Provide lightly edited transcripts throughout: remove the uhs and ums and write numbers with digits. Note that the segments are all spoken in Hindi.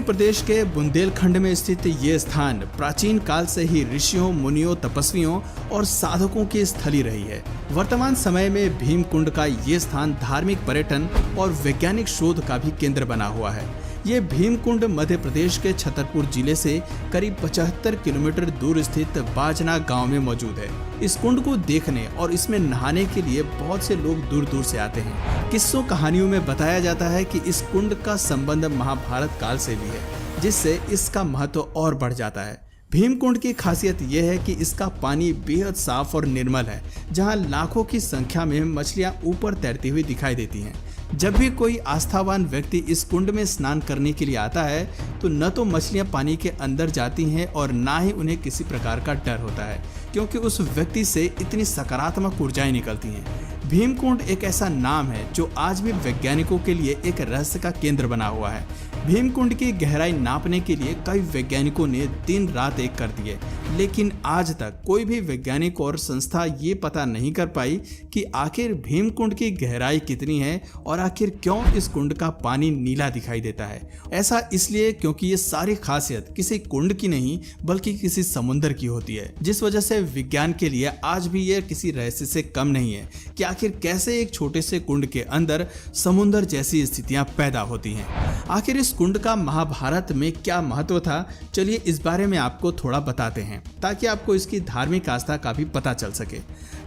मध्य प्रदेश के बुंदेलखंड में स्थित ये स्थान प्राचीन काल से ही ऋषियों, मुनियों, तपस्वियों और साधकों की स्थली रही है। वर्तमान समय में भीमकुंड का ये स्थान धार्मिक, पर्यटन और वैज्ञानिक शोध का भी केंद्र बना हुआ है। ये भीमकुंड मध्य प्रदेश के छतरपुर जिले से करीब 75 किलोमीटर दूर स्थित बाजना गांव में मौजूद है। इस कुंड को देखने और इसमें नहाने के लिए बहुत से लोग दूर दूर से आते हैं। किस्सों कहानियों में बताया जाता है कि इस कुंड का संबंध महाभारत काल से भी है, जिससे इसका महत्व और बढ़ जाता है। भीमकुंड की खासियत यह है कि इसका पानी बेहद साफ और निर्मल है, जहां लाखों की संख्या में मछलियां ऊपर तैरती हुई दिखाई देती हैं। जब भी कोई आस्थावान व्यक्ति इस कुंड में स्नान करने के लिए आता है तो न तो मछलियां पानी के अंदर जाती हैं और ना ही उन्हें किसी प्रकार का डर होता है, क्योंकि उस व्यक्ति से इतनी सकारात्मक ऊर्जाएं निकलती हैं। भीमकुंड एक ऐसा नाम है जो आज भी वैज्ञानिकों के लिए एक रहस्य का केंद्र बना हुआ है। भीमकुंड की गहराई नापने के लिए कई वैज्ञानिकों ने दिन रात एक कर दिए, लेकिन आज तक कोई भी वैज्ञानिक और संस्था ये पता नहीं कर पाई कि आखिर भीमकुंड की गहराई कितनी है और आखिर क्यों इस कुंड का पानी नीला दिखाई देता है। ऐसा इसलिए क्योंकि ये सारी खासियत किसी कुंड की नहीं बल्कि किसी समुद्र की होती है, जिस वजह से विज्ञान के लिए आज भी ये किसी रहस्य से कम नहीं है कि आखिर कैसे एक छोटे से कुंड के अंदर समुद्र जैसी स्थितियां पैदा होती हैं। आखिर इस कुंड का महाभारत में क्या महत्व था, चलिए इस बारे में आपको थोड़ा बताते हैं ताकि आपको इसकी धार्मिक आस्था का भी पता चल सके।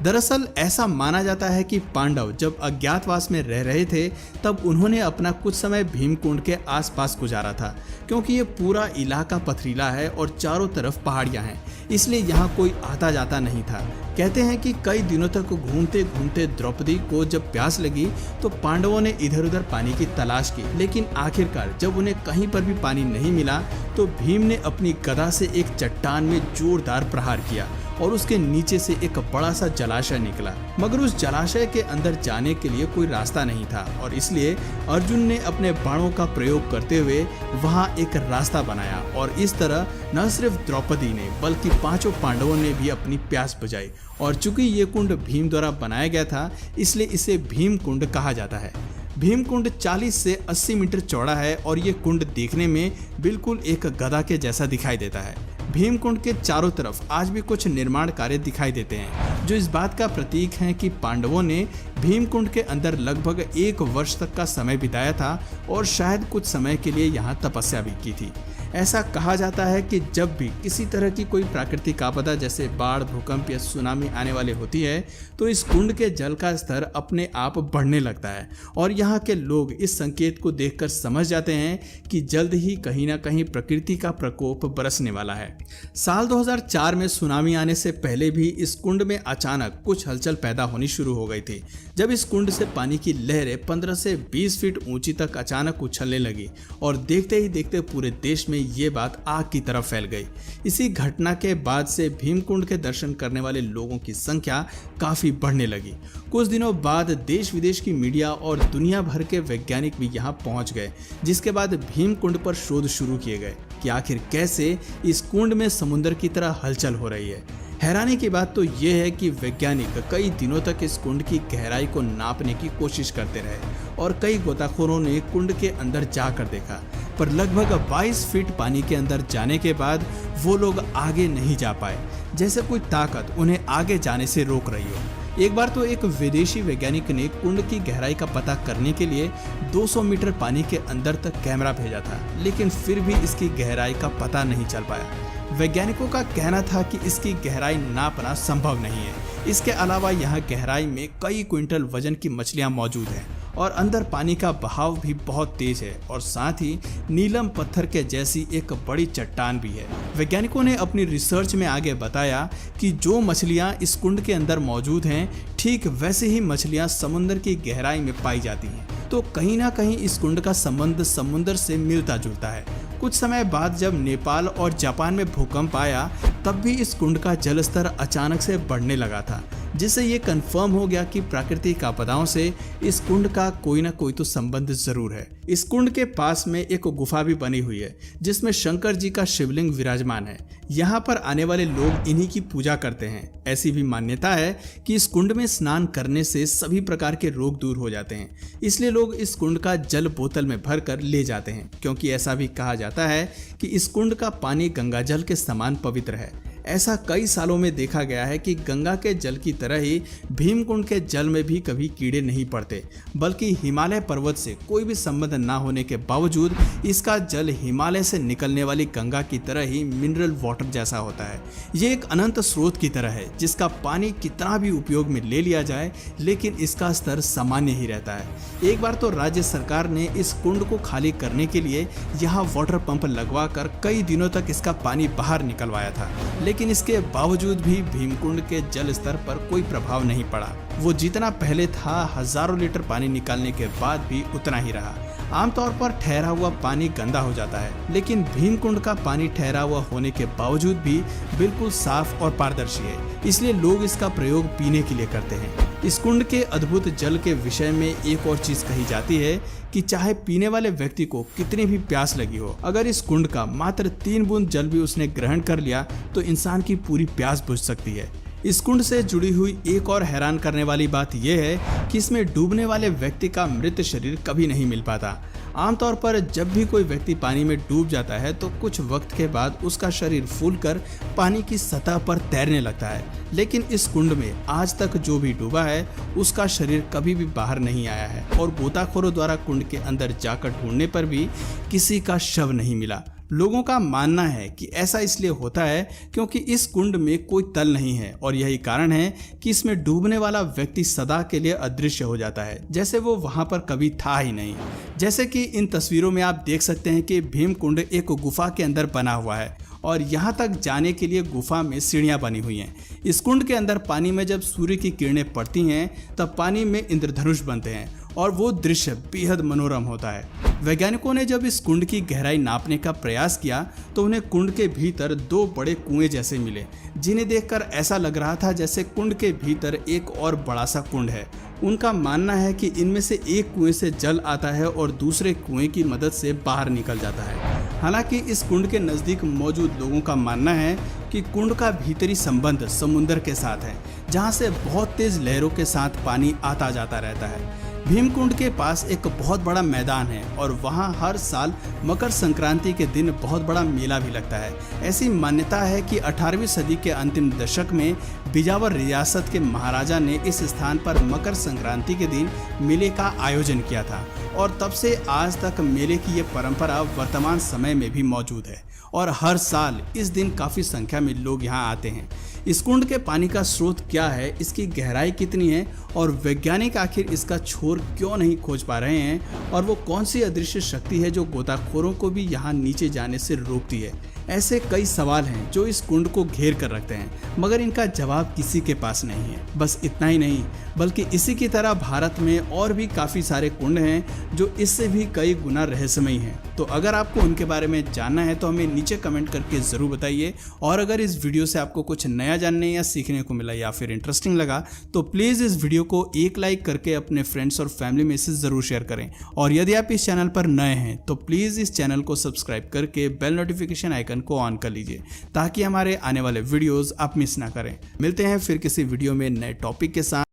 दरअसल ऐसा माना जाता है कि पांडव जब अज्ञातवास में रह रहे थे तब उन्होंने अपना कुछ समय भीमकुंड के आसपास गुजारा था, क्योंकि ये पूरा इलाका पथरीला है और चारों तरफ पहाड़ियां हैं, इसलिए यहाँ कोई आता जाता नहीं था। कहते हैं कि कई दिनों तक घूमते घूमते द्रौपदी को जब प्यास लगी तो पांडवों ने इधर उधर पानी की तलाश की, लेकिन आखिरकार जब उन्हें कहीं पर भी पानी नहीं मिला तो भीम ने अपनी गदा से एक चट्टान में जोरदार प्रहार किया और उसके नीचे से एक बड़ा सा जलाशय निकला। मगर उस जलाशय के अंदर जाने के लिए कोई रास्ता नहीं था और इसलिए अर्जुन ने अपने बाणों का प्रयोग करते हुए वहां एक रास्ता बनाया और इस तरह न सिर्फ द्रौपदी ने बल्कि पांचों पांडवों ने भी अपनी प्यास बुझाई। और चूंकि ये कुंड भीम द्वारा बनाया गया था इसलिए इसे भीम कुंड कहा जाता है। भीमकुंड 40 से 80 मीटर चौड़ा है और ये कुंड देखने में बिल्कुल एक गदा के जैसा दिखाई देता है। भीमकुंड के चारों तरफ आज भी कुछ निर्माण कार्य दिखाई देते हैं, जो इस बात का प्रतीक है कि पांडवों ने भीमकुंड के अंदर लगभग 1 वर्ष तक का समय बिताया था और शायद कुछ समय के लिए यहाँ तपस्या भी की थी। ऐसा कहा जाता है कि जब भी किसी तरह की कोई प्राकृतिक आपदा जैसे बाढ़, भूकंप या सुनामी आने वाली होती है तो इस कुंड के जल का स्तर अपने आप बढ़ने लगता है और यहाँ के लोग इस संकेत को देखकर समझ जाते हैं कि जल्द ही कहीं ना कहीं प्रकृति का प्रकोप बरसने वाला है। साल 2004 में सुनामी आने से पहले भी इस कुंड में अचानक कुछ हलचल पैदा होनी शुरू हो गई थी, जब इस कुंड से पानी की लहरें 15 से 20 फीट ऊंची तक अचानक उछलने लगी और देखते ही देखते पूरे देश में ये बात आग की तरफ फैल गई। इसी घटना के बाद से भीमकुंड के दर्शन करने वाले लोगों की संख्या काफी बढ़ने लगी। कुछ दिनों बाद देश विदेश की मीडिया और दुनिया भर के वैज्ञानिक भी यहाँ पहुंच गए, जिसके बाद भीमकुंड पर शोध शुरू किए गए कि आखिर कैसे इस कुंड में समुद्र की तरह हलचल हो रही है। हैरानी की बात तो यह है कि वैज्ञानिक कई दिनों तक इस कुंड की गहराई को नापने की कोशिश करते रहे और कई गोताखोरों ने कुंड के अंदर जाकर देखा, पर लगभग 22 फीट पानी के अंदर जाने के बाद वो लोग आगे नहीं जा पाए, जैसे कोई ताकत उन्हें आगे जाने से रोक रही हो। एक बार तो एक विदेशी वैज्ञानिक ने कुंड की गहराई का पता करने के लिए 200 मीटर पानी के अंदर तक कैमरा भेजा था, लेकिन फिर भी इसकी गहराई का पता नहीं चल पाया। वैज्ञानिकों का कहना था कि इसकी गहराई नापना संभव नहीं है। इसके अलावा यहाँ गहराई में कई क्विंटल वजन की मछलियाँ मौजूद हैं और अंदर पानी का बहाव भी बहुत तेज है और साथ ही नीलम पत्थर के जैसी एक बड़ी चट्टान भी है। वैज्ञानिकों ने अपनी रिसर्च में आगे बताया कि जो मछलियाँ इस कुंड के अंदर मौजूद हैं, ठीक वैसे ही मछलियाँ समुद्र की गहराई में पाई जाती हैं। तो कहीं ना कहीं इस कुंड का संबंध समुद्र से मिलता जुलता है। कुछ समय बाद जब नेपाल और जापान में भूकंप आया तब भी इस कुंड का जल स्तर अचानक से बढ़ने लगा था, जिससे ये कंफर्म हो गया कि प्राकृतिक आपदाओं से इस कुंड का कोई ना कोई तो संबंध जरूर है। इस कुंड के पास में एक गुफा भी बनी हुई है जिसमें शंकर जी का शिवलिंग विराजमान है। यहाँ पर आने वाले लोग इन्हीं की पूजा करते हैं। ऐसी भी मान्यता है कि इस कुंड में स्नान करने से सभी प्रकार के रोग दूर हो जाते हैं, इसलिए लोग इस कुंड का जल बोतल में भरकर ले जाते हैं, क्योंकि ऐसा भी कहा जाता है कि इस कुंड का पानी गंगा जल के समान पवित्र है। ऐसा कई सालों में देखा गया है कि गंगा के जल की तरह ही भीमकुंड के जल में भी कभी कीड़े नहीं पड़ते, बल्कि हिमालय पर्वत से कोई भी संबंध ना होने के बावजूद इसका जल हिमालय से निकलने वाली गंगा की तरह ही मिनरल वाटर जैसा होता है। ये एक अनंत स्रोत की तरह है जिसका पानी कितना भी उपयोग में ले लिया जाए, लेकिन इसका स्तर सामान्य ही रहता है। एक बार तो राज्य सरकार ने इस कुंड को खाली करने के लिए यहाँ वाटर पंप लगवा कर कई दिनों तक इसका पानी बाहर निकलवाया था, लेकिन इसके बावजूद भी भीमकुंड के जल स्तर पर कोई प्रभाव नहीं पड़ा। वो जितना पहले था हजारों लीटर पानी निकालने के बाद भी उतना ही रहा। आमतौर पर ठहरा हुआ पानी गंदा हो जाता है, लेकिन भीमकुंड का पानी ठहरा हुआ होने के बावजूद भी बिल्कुल साफ और पारदर्शी है, इसलिए लोग इसका प्रयोग पीने के लिए करते हैं। इस कुंड के अद्भुत जल के विषय में एक और चीज कही जाती है कि चाहे पीने वाले व्यक्ति को कितनी भी प्यास लगी हो, अगर इस कुंड का मात्र 3 बूंद जल भी उसने ग्रहण कर लिया तो इंसान की पूरी प्यास बुझ सकती है। इस कुंड से जुड़ी हुई एक और हैरान करने वाली बात यह है कि इसमें डूबने वाले व्यक्ति का मृत शरीर कभी नहीं मिल पाता। आमतौर पर जब भी कोई व्यक्ति पानी में डूब जाता है तो कुछ वक्त के बाद उसका शरीर फूलकर पानी की सतह पर तैरने लगता है, लेकिन इस कुंड में आज तक जो भी डूबा है उसका शरीर कभी भी बाहर नहीं आया है और गोताखोरों द्वारा कुंड के अंदर जाकर ढूंढने पर भी किसी का शव नहीं मिला। लोगों का मानना है कि ऐसा इसलिए होता है क्योंकि इस कुंड में कोई तल नहीं है और यही कारण है कि इसमें डूबने वाला व्यक्ति सदा के लिए अदृश्य हो जाता है, जैसे वो वहां पर कभी था ही नहीं। जैसे कि इन तस्वीरों में आप देख सकते हैं कि भीमकुंड एक गुफा के अंदर बना हुआ है और यहाँ तक जाने के लिए गुफा में सीढ़ियाँ बनी हुई हैं। इस कुंड के अंदर पानी में जब सूर्य की किरणें पड़ती हैं तब पानी में इंद्रधनुष बनते हैं और वो दृश्य बेहद मनोरम होता है। वैज्ञानिकों ने जब इस कुंड की गहराई नापने का प्रयास किया तो उन्हें कुंड के भीतर 2 बड़े कुएं जैसे मिले, जिन्हें देखकर ऐसा लग रहा था जैसे कुंड के भीतर एक और बड़ा सा कुंड है। उनका मानना है कि इनमें से एक कुएं से जल आता है और दूसरे कुएं की मदद से बाहर निकल जाता है। हालांकि इस कुंड के नज़दीक मौजूद लोगों का मानना है कि कुंड का भीतरी संबंध समुद्र के साथ है, जहां से बहुत तेज लहरों के साथ पानी आता जाता रहता है। भीमकुंड के पास एक बहुत बड़ा मैदान है और वहां हर साल मकर संक्रांति के दिन बहुत बड़ा मेला भी लगता है। ऐसी मान्यता है कि 18वीं सदी के अंतिम दशक में बिजावर रियासत के महाराजा ने इस स्थान पर मकर संक्रांति के दिन मेले का आयोजन किया था और तब से आज तक मेले की ये परंपरा वर्तमान समय में भी मौजूद है और हर साल इस दिन काफ़ी संख्या में लोग यहाँ आते हैं। इस कुंड के पानी का स्रोत क्या है, इसकी गहराई कितनी है और वैज्ञानिक आखिर इसका छोर क्यों नहीं खोज पा रहे हैं और वो कौन सी अदृश्य शक्ति है जो गोताखोरों को भी यहाँ नीचे जाने से रोकती है, ऐसे कई सवाल हैं जो इस कुंड को घेर कर रखते हैं, मगर इनका जवाब किसी के पास नहीं है। बस इतना ही नहीं, बल्कि इसी की तरह भारत में और भी काफ़ी सारे कुंड हैं जो इससे भी कई गुना रहस्यमयी हैं। तो अगर आपको उनके बारे में जानना है तो हमें नीचे कमेंट करके ज़रूर बताइए, और अगर इस वीडियो से आपको कुछ नया जानने या सीखने को मिला या फिर इंटरेस्टिंग लगा तो प्लीज़ इस वीडियो को एक लाइक करके अपने फ्रेंड्स और फैमिली में से ज़रूर शेयर करें। और यदि आप इस चैनल पर नए हैं तो प्लीज़ इस चैनल को सब्सक्राइब करके बेल नोटिफिकेशन आइकन को ऑन कर लीजिए ताकि हमारे आने वाले वीडियोस आप मिस ना करें। मिलते हैं फिर किसी वीडियो में नए टॉपिक के साथ।